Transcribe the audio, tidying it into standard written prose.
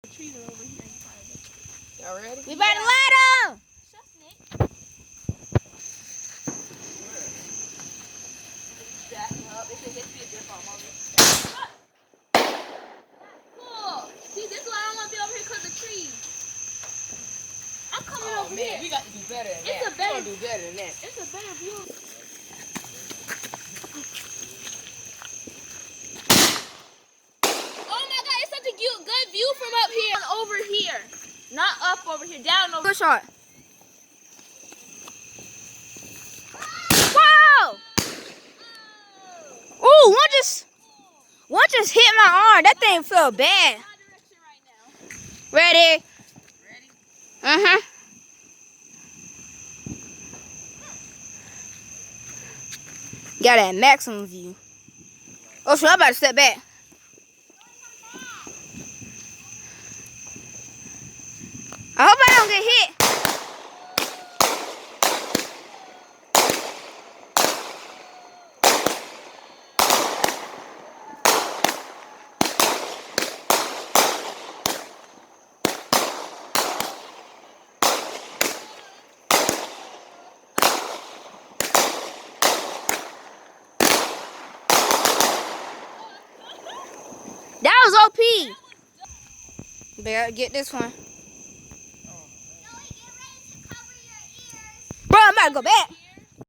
The trees are over here in front of it. Y'all ready? We better light them. Shush, Nick. Backing up. It's a dip on mommy. Cool. See, this is why I don't want to be over here because of trees. I'm coming over man, here. we got to do better than It's that. a better- We gonna do better than that. It's a better view. Oh my God, it's such a good view from up here. Over here. Not up over here, down over Good shot. Whoa! Ooh, one just hit my arm. That thing felt bad. my direction right now. Ready? Ready? Uh-huh. Got that maximum view. Oh, so I'm about to step back. I hope I don't get hit. That was OP. Better get this one. Bro, I'm about to go back.